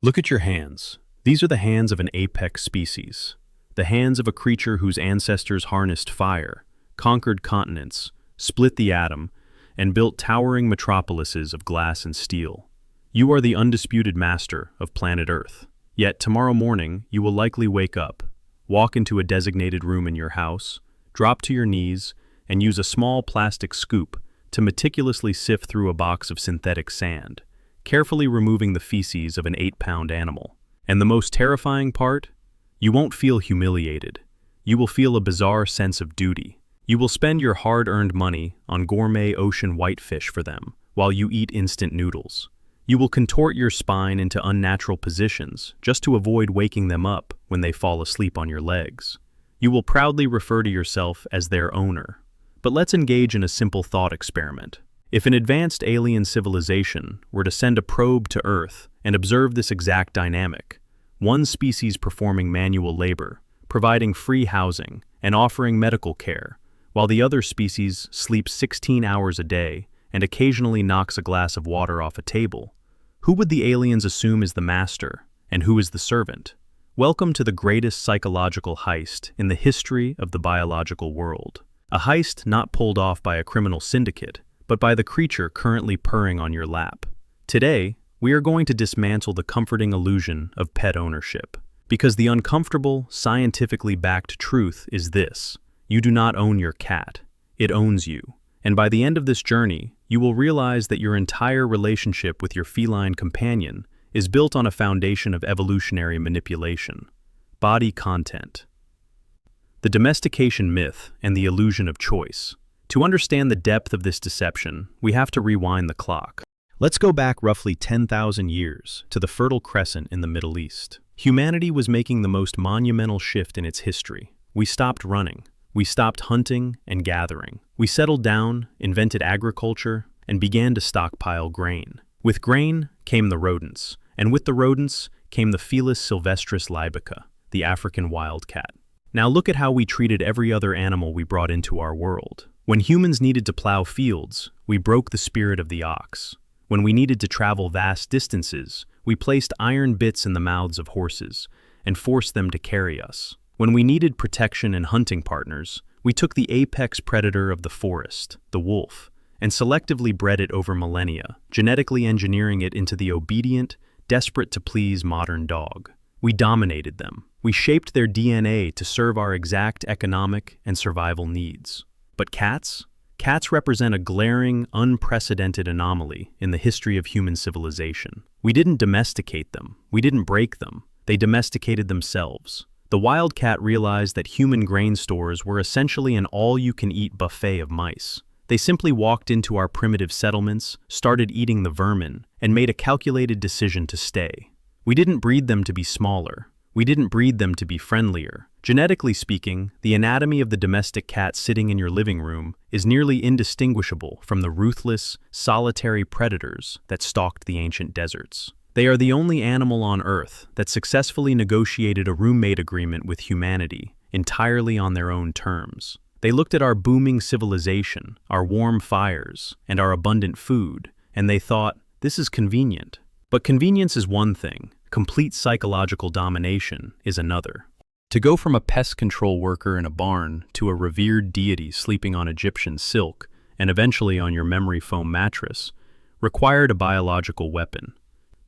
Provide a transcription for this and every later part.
Look at your hands. These are the hands of an apex species. The hands of a creature whose ancestors harnessed fire, conquered continents, split the atom, and built towering metropolises of glass and steel. You are the undisputed master of planet Earth. Yet tomorrow morning, you will likely wake up, walk into a designated room in your house, drop to your knees, and use a small plastic scoop to meticulously sift through a box of synthetic sand, carefully removing the feces of an 8-pound animal. And the most terrifying part? You won't feel humiliated. You will feel a bizarre sense of duty. You will spend your hard-earned money on gourmet ocean whitefish for them, while you eat instant noodles. You will contort your spine into unnatural positions just to avoid waking them up when they fall asleep on your legs. You will proudly refer to yourself as their owner. But let's engage in a simple thought experiment. If an advanced alien civilization were to send a probe to Earth and observe this exact dynamic, one species performing manual labor, providing free housing, and offering medical care, while the other species sleeps 16 hours a day and occasionally knocks a glass of water off a table, who would the aliens assume is the master, and who is the servant? Welcome to the greatest psychological heist in the history of the biological world. A heist not pulled off by a criminal syndicate, but by the creature currently purring on your lap. Today, we are going to dismantle the comforting illusion of pet ownership. Because the uncomfortable, scientifically backed truth is this: you do not own your cat, it owns you. And by the end of this journey, you will realize that your entire relationship with your feline companion is built on a foundation of evolutionary manipulation. Body content. The domestication myth and the illusion of choice. To understand the depth of this deception, we have to rewind the clock. Let's go back roughly 10,000 years to the Fertile Crescent in the Middle East. Humanity was making the most monumental shift in its history. We stopped running. We stopped hunting and gathering. We settled down, invented agriculture, and began to stockpile grain. With grain came the rodents, and with the rodents came the Felis sylvestris libica, the African wildcat. Now look at how we treated every other animal we brought into our world. When humans needed to plow fields, we broke the spirit of the ox. When we needed to travel vast distances, we placed iron bits in the mouths of horses and forced them to carry us. When we needed protection and hunting partners, we took the apex predator of the forest, the wolf, and selectively bred it over millennia, genetically engineering it into the obedient, desperate-to-please modern dog. We dominated them. We shaped their DNA to serve our exact economic and survival needs. But cats? Cats represent a glaring, unprecedented anomaly in the history of human civilization. We didn't domesticate them. We didn't break them. They domesticated themselves. The wildcat realized that human grain stores were essentially an all-you-can-eat buffet of mice. They simply walked into our primitive settlements, started eating the vermin, and made a calculated decision to stay. We didn't breed them to be smaller. We didn't breed them to be friendlier. Genetically speaking, the anatomy of the domestic cat sitting in your living room is nearly indistinguishable from the ruthless, solitary predators that stalked the ancient deserts. They are the only animal on Earth that successfully negotiated a roommate agreement with humanity entirely on their own terms. They looked at our booming civilization, our warm fires, and our abundant food, and they thought, this is convenient. But convenience is one thing, complete psychological domination is another. To go from a pest control worker in a barn to a revered deity sleeping on Egyptian silk and eventually on your memory foam mattress required a biological weapon: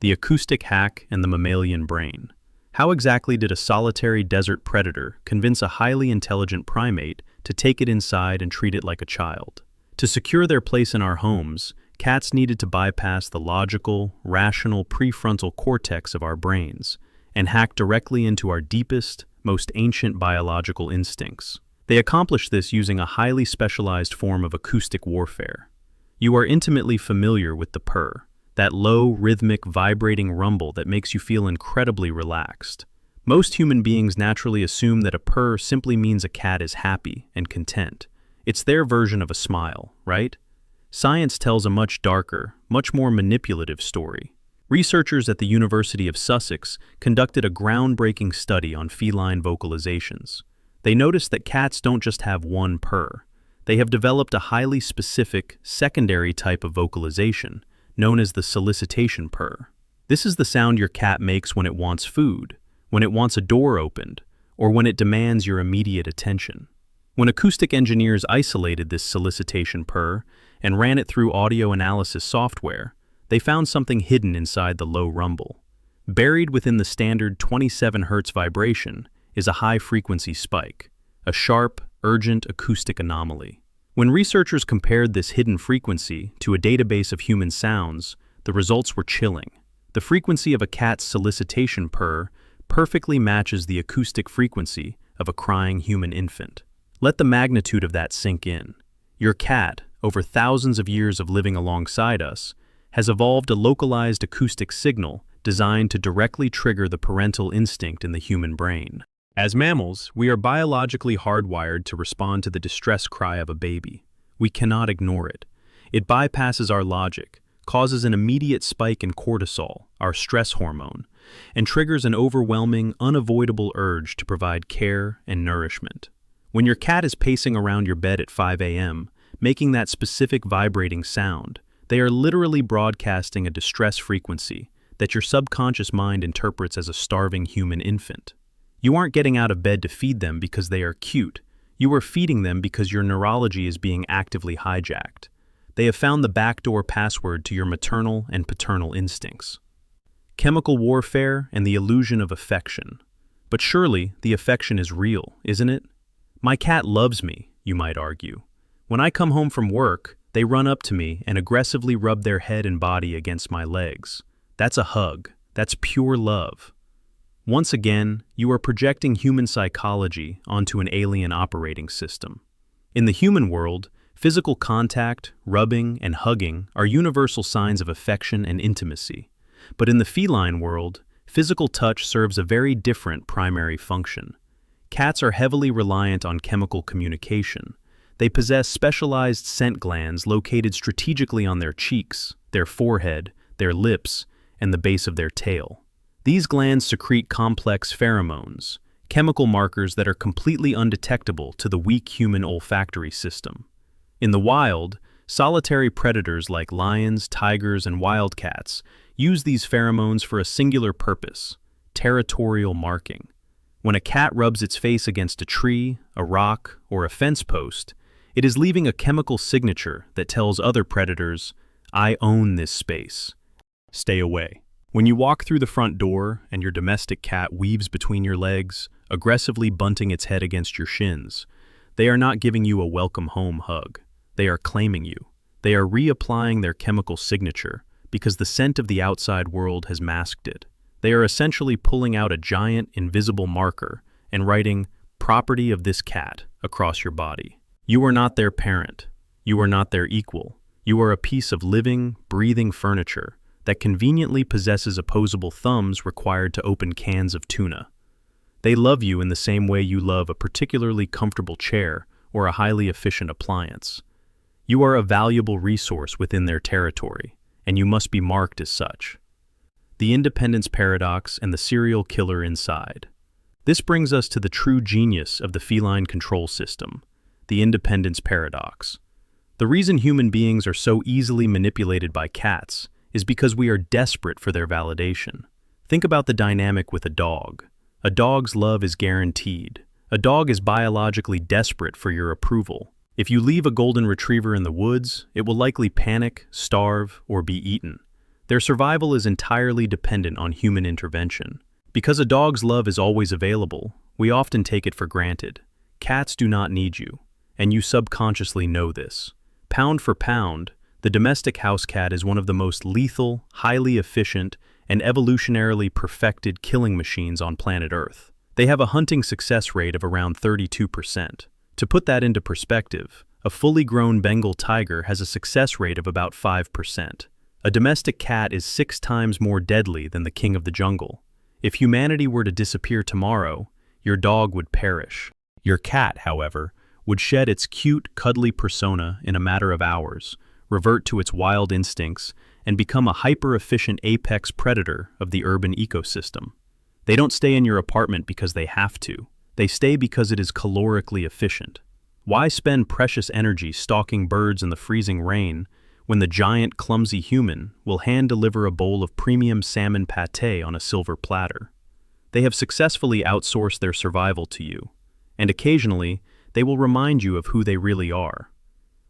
the acoustic hack and the mammalian brain. How exactly did a solitary desert predator convince a highly intelligent primate to take it inside and treat it like a child? To secure their place in our homes, cats needed to bypass the logical, rational prefrontal cortex of our brains and hack directly into our deepest, most ancient biological instincts. They accomplished this using a highly specialized form of acoustic warfare. You are intimately familiar with the purr, that low, rhythmic, vibrating rumble that makes you feel incredibly relaxed. Most human beings naturally assume that a purr simply means a cat is happy and content. It's their version of a smile, right? Science tells a much darker, much more manipulative story. Researchers at the University of Sussex conducted a groundbreaking study on feline vocalizations. They noticed that cats don't just have one purr. They have developed a highly specific, secondary type of vocalization, known as the solicitation purr. This is the sound your cat makes when it wants food, when it wants a door opened, or when it demands your immediate attention. When acoustic engineers isolated this solicitation purr and ran it through audio analysis software, they found something hidden inside the low rumble. Buried within the standard 27 Hz vibration is a high-frequency spike, a sharp, urgent acoustic anomaly. When researchers compared this hidden frequency to a database of human sounds, the results were chilling. The frequency of a cat's solicitation purr perfectly matches the acoustic frequency of a crying human infant. Let the magnitude of that sink in. Your cat, over thousands of years of living alongside us, has evolved a localized acoustic signal designed to directly trigger the parental instinct in the human brain. As mammals, we are biologically hardwired to respond to the distress cry of a baby. We cannot ignore it. It bypasses our logic, causes an immediate spike in cortisol, our stress hormone, and triggers an overwhelming, unavoidable urge to provide care and nourishment. When your cat is pacing around your bed at 5 a.m., making that specific vibrating sound, they are literally broadcasting a distress frequency that your subconscious mind interprets as a starving human infant. You aren't getting out of bed to feed them because they are cute. You are feeding them because your neurology is being actively hijacked. They have found the backdoor password to your maternal and paternal instincts. Chemical warfare and the illusion of affection. But surely the affection is real, isn't it? My cat loves me, you might argue. When I come home from work, they run up to me and aggressively rub their head and body against my legs. That's a hug. That's pure love. Once again, you are projecting human psychology onto an alien operating system. In the human world, physical contact, rubbing, and hugging are universal signs of affection and intimacy. But in the feline world, physical touch serves a very different primary function. Cats are heavily reliant on chemical communication. They possess specialized scent glands located strategically on their cheeks, their forehead, their lips, and the base of their tail. These glands secrete complex pheromones, chemical markers that are completely undetectable to the weak human olfactory system. In the wild, solitary predators like lions, tigers, and wildcats use these pheromones for a singular purpose: territorial marking. When a cat rubs its face against a tree, a rock, or a fence post, it is leaving a chemical signature that tells other predators, "I own this space. Stay away." When you walk through the front door and your domestic cat weaves between your legs, aggressively bunting its head against your shins, they are not giving you a welcome home hug. They are claiming you. They are reapplying their chemical signature because the scent of the outside world has masked it. They are essentially pulling out a giant, invisible marker and writing "property of this cat" across your body. You are not their parent. You are not their equal. You are a piece of living, breathing furniture that conveniently possesses opposable thumbs required to open cans of tuna. They love you in the same way you love a particularly comfortable chair or a highly efficient appliance. You are a valuable resource within their territory, and you must be marked as such. The independence paradox and the serial killer inside. This brings us to the true genius of the feline control system, the independence paradox. The reason human beings are so easily manipulated by cats is because we are desperate for their validation. Think about the dynamic with a dog. A dog's love is guaranteed. A dog is biologically desperate for your approval. If you leave a golden retriever in the woods, it will likely panic, starve, or be eaten. Their survival is entirely dependent on human intervention. Because a dog's love is always available, we often take it for granted. Cats do not need you, and you subconsciously know this. Pound for pound, the domestic house cat is one of the most lethal, highly efficient, and evolutionarily perfected killing machines on planet Earth. They have a hunting success rate of around 32%. To put that into perspective, a fully grown Bengal tiger has a success rate of about 5%. A domestic cat is 6 times more deadly than the king of the jungle. If humanity were to disappear tomorrow, your dog would perish. Your cat, however, would shed its cute, cuddly persona in a matter of hours, revert to its wild instincts, and become a hyper-efficient apex predator of the urban ecosystem. They don't stay in your apartment because they have to. They stay because it is calorically efficient. Why spend precious energy stalking birds in the freezing rain when the giant, clumsy human will hand-deliver a bowl of premium salmon pâté on a silver platter. They have successfully outsourced their survival to you, and occasionally, they will remind you of who they really are.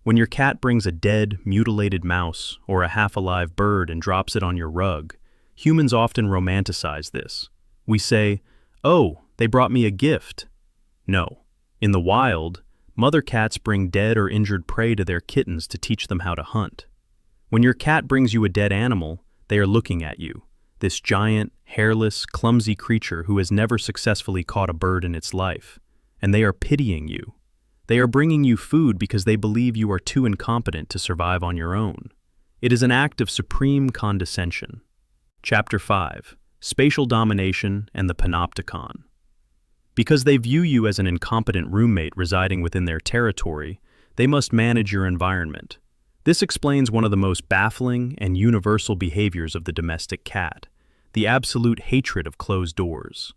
When your cat brings a dead, mutilated mouse or a half-alive bird and drops it on your rug, humans often romanticize this. We say, "Oh, they brought me a gift." No. In the wild, mother cats bring dead or injured prey to their kittens to teach them how to hunt. When your cat brings you a dead animal, they are looking at you, this giant, hairless, clumsy creature who has never successfully caught a bird in its life, and they are pitying you. They are bringing you food because they believe you are too incompetent to survive on your own. It is an act of supreme condescension. Chapter 5: Spatial Domination and the Panopticon. Because they view you as an incompetent roommate residing within their territory, they must manage your environment. This explains one of the most baffling and universal behaviors of the domestic cat, the absolute hatred of closed doors.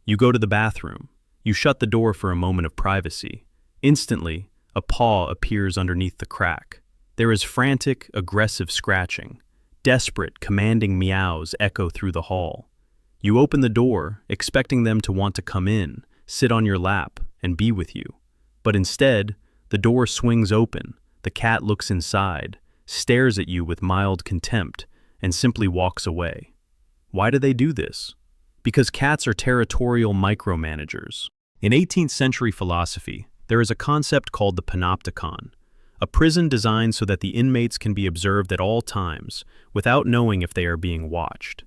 You go to the bathroom. You shut the door for a moment of privacy. Instantly, a paw appears underneath the crack. There is frantic, aggressive scratching. Desperate, commanding meows echo through the hall. You open the door, expecting them to want to come in, sit on your lap, and be with you. But instead, the door swings open, the cat looks inside, stares at you with mild contempt, and simply walks away. Why do they do this? Because cats are territorial micromanagers. In 18th century philosophy, there is a concept called the panopticon, a prison designed so that the inmates can be observed at all times, without knowing if they are being watched.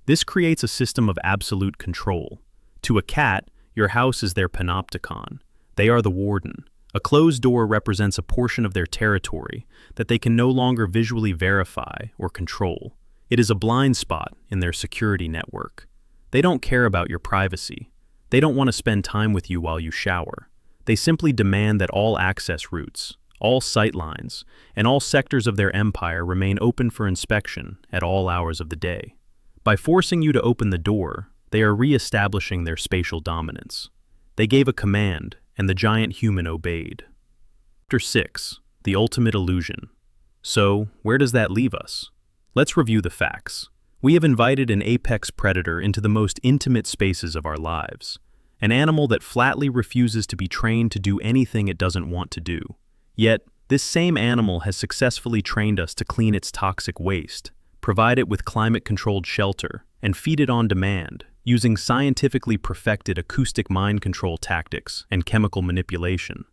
This creates a system of absolute control. To a cat, your house is their panopticon. They are the warden. A closed door represents a portion of their territory that they can no longer visually verify or control. It is a blind spot in their security network. They don't care about your privacy. They don't want to spend time with you while you shower. They simply demand that all access routes, all sight lines, and all sectors of their empire remain open for inspection at all hours of the day. By forcing you to open the door, they are re-establishing their spatial dominance. They gave a command, and the giant human obeyed. Chapter 6: The Ultimate Illusion. So, where does that leave us? Let's review the facts. We have invited an apex predator into the most intimate spaces of our lives, an animal that flatly refuses to be trained to do anything it doesn't want to do. Yet, this same animal has successfully trained us to clean its toxic waste, provide it with climate-controlled shelter, and feed it on demand, using scientifically perfected acoustic mind control tactics and chemical manipulation.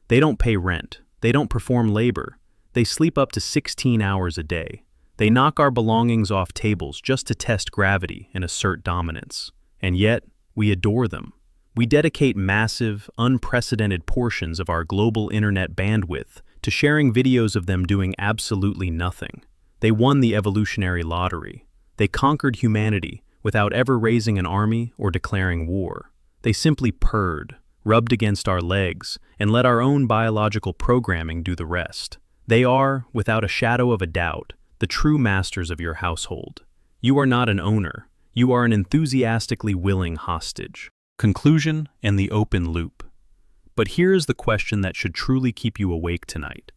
They don't pay rent. They don't perform labor. They sleep up to 16 hours a day. They knock our belongings off tables just to test gravity and assert dominance. And yet, we adore them. We dedicate massive, unprecedented portions of our global internet bandwidth to sharing videos of them doing absolutely nothing. They won the evolutionary lottery. They conquered humanity without ever raising an army or declaring war. They simply purred, rubbed against our legs, and let our own biological programming do the rest. They are, without a shadow of a doubt, the true masters of your household. You are not an owner. You are an enthusiastically willing hostage. Conclusion and the open loop. But here is the question that should truly keep you awake tonight.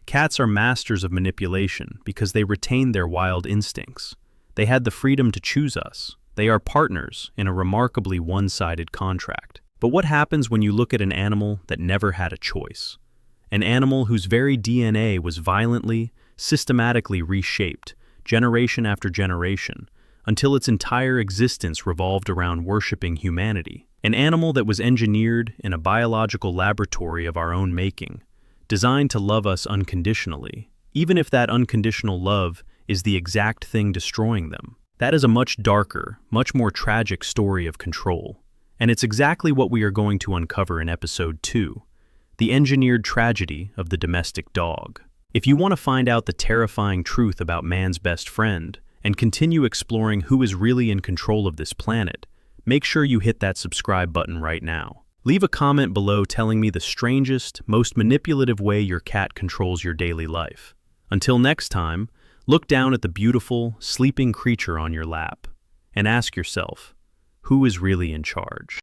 Cats are masters of manipulation because they retain their wild instincts. They had the freedom to choose us. They are partners in a remarkably one-sided contract. But what happens when you look at an animal that never had a choice? An animal whose very DNA was violently, systematically reshaped, generation after generation, until its entire existence revolved around worshiping humanity. An animal that was engineered in a biological laboratory of our own making, designed to love us unconditionally, even if that unconditional love is the exact thing destroying them. That is a much darker, much more tragic story of control. And it's exactly what we are going to uncover in Episode 2, the engineered tragedy of the domestic dog. If you want to find out the terrifying truth about man's best friend, and continue exploring who is really in control of this planet, make sure you hit that subscribe button right now. Leave a comment below telling me the strangest, most manipulative way your cat controls your daily life. Until next time, look down at the beautiful, sleeping creature on your lap and ask yourself, who is really in charge?